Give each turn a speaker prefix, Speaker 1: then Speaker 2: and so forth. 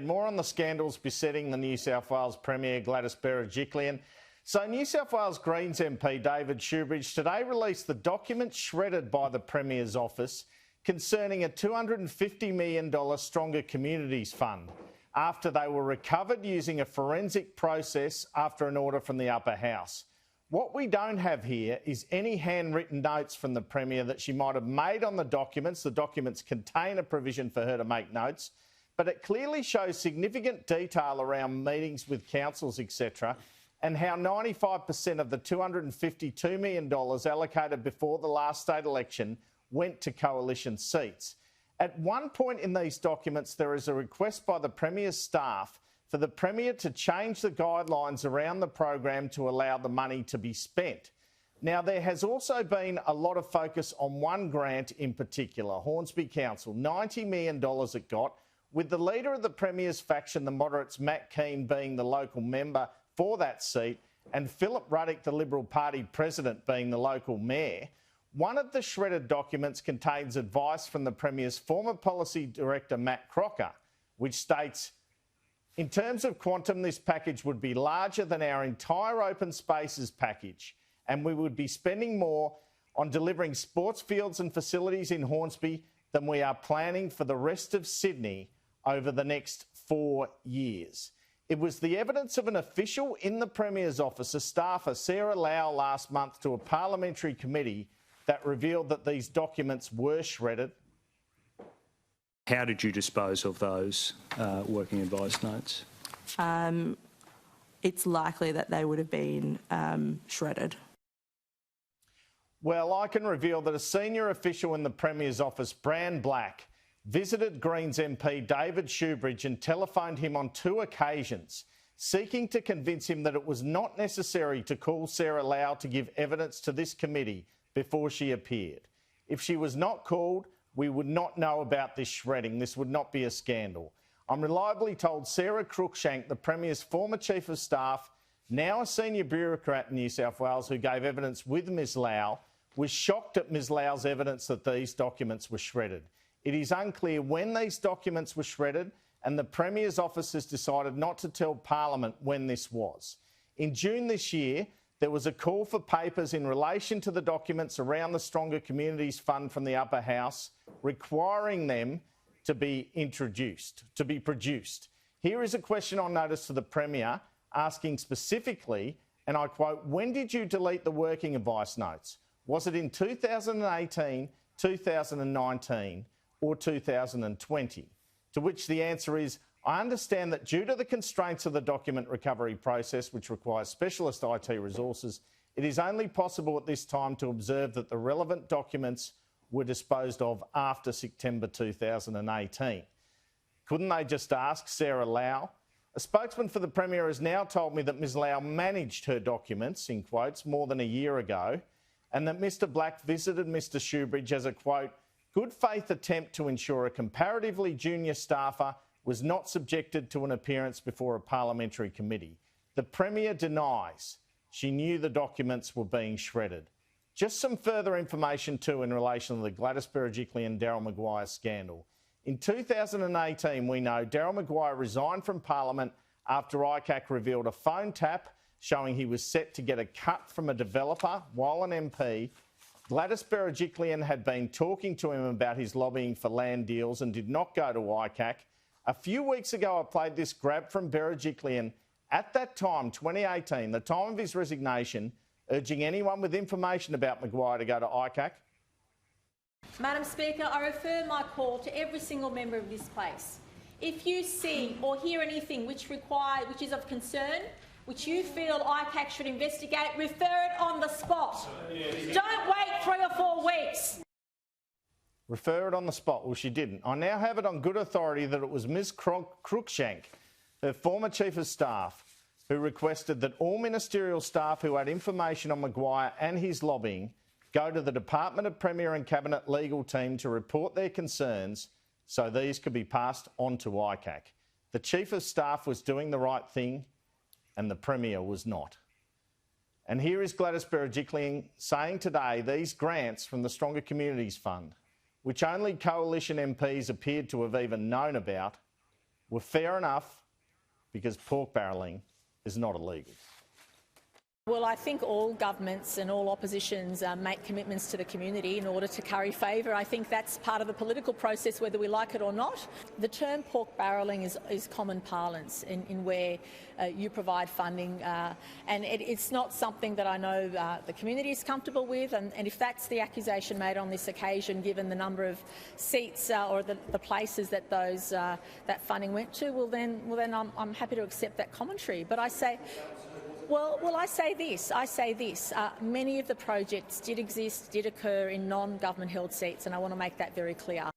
Speaker 1: More on the scandals besetting the New South Wales Premier Gladys Berejiklian. So New South Wales Greens MP David Shoebridge today released the document shredded by the Premier's office concerning a $250 million Stronger Communities Fund after they were recovered using a forensic process after an order from the upper house. What we don't have here is any handwritten notes from the Premier that she might have made on the documents. The documents contain a provision for her to make notes, but it clearly shows significant detail around meetings with councils, etc., and how 95% of the $252 million allocated before the last state election went to coalition seats. At one point in these documents, there is a request by the Premier's staff for the Premier to change the guidelines around the program to allow the money to be spent. Now, there has also been a lot of focus on one grant in particular, Hornsby Council, $90 million it got, with the leader of the Premier's faction, the moderates, Matt Keane, being the local member for that seat, and Philip Ruddock, the Liberal Party president, being the local mayor. One of the shredded documents contains advice from the Premier's former policy director, Matt Crocker, which states, in terms of quantum, this package would be larger than our entire open spaces package, and we would be spending more on delivering sports fields and facilities in Hornsby than we are planning for the rest of Sydney over the next 4 years. It was the evidence of an official in the Premier's office, a staffer, Sarah Lau, last month to a parliamentary committee that revealed that these documents were shredded.
Speaker 2: How did you dispose of those working advice notes?
Speaker 3: It's likely that they would have been shredded.
Speaker 1: Well, I can reveal that a senior official in the Premier's office, Bran Black, visited Greens MP David Shoebridge and telephoned him on 2 occasions, seeking to convince him that it was not necessary to call Sarah Lau to give evidence to this committee before she appeared. If she was not called, we would not know about this shredding. This would not be a scandal. I'm reliably told Sarah Cruickshank, the Premier's former Chief of Staff, now a senior bureaucrat in New South Wales who gave evidence with Ms Lau, was shocked at Ms Lau's evidence that these documents were shredded. It is unclear when these documents were shredded, and the Premier's office has decided not to tell Parliament when this was. In June this year, there was a call for papers in relation to the documents around the Stronger Communities Fund from the upper house, requiring them to be produced. Here is a question on notice to the Premier, asking specifically, and I quote, when did you delete the working advice notes? Was it in 2018, 2019 or 2020? To which the answer is, I understand that due to the constraints of the document recovery process, which requires specialist IT resources, it is only possible at this time to observe that the relevant documents were disposed of after September 2018. Couldn't they just ask Sarah Lau? A spokesman for the Premier has now told me that Ms Lau managed her documents, in quotes, more than a year ago, and that Mr Black visited Mr Shoebridge as a, quote, good faith attempt to ensure a comparatively junior staffer was not subjected to an appearance before a parliamentary committee. The Premier denies she knew the documents were being shredded. Just some further information too in relation to the Gladys Berejiklian and Daryl Maguire scandal. In 2018, we know Daryl Maguire resigned from Parliament after ICAC revealed a phone tap showing he was set to get a cut from a developer while an MP. Gladys Berejiklian had been talking to him about his lobbying for land deals and did not go to ICAC. A few weeks ago, I played this grab from Berejiklian at that time, 2018, the time of his resignation, urging anyone with information about Maguire to go to ICAC.
Speaker 4: Madam Speaker, I refer my call to every single member of this place. If you see or hear anything which is of concern, which you feel ICAC should investigate, refer it on the spot. Don't wait 3 or 4 weeks.
Speaker 1: Refer it on the spot. Well, she didn't. I now have it on good authority that it was Ms Cruickshank, her former Chief of Staff, who requested that all ministerial staff who had information on Maguire and his lobbying go to the Department of Premier and Cabinet legal team to report their concerns so these could be passed on to ICAC. The Chief of Staff was doing the right thing and the Premier was not. And here is Gladys Berejiklian saying today these grants from the Stronger Communities Fund, which only coalition MPs appeared to have even known about, were fair enough because pork barrelling is not illegal.
Speaker 4: Well, I think all governments and all oppositions make commitments to the community in order to curry favour. I think that's part of the political process, whether we like it or not. The term pork barrelling is common parlance in where you provide funding, and it's not something that I know the community is comfortable with. And if that's the accusation made on this occasion, given the number of seats or the places that that funding went to, well then I'm happy to accept that commentary. But I say. Well, I say this. Many of the projects did occur in non-government held seats, and I want to make that very clear.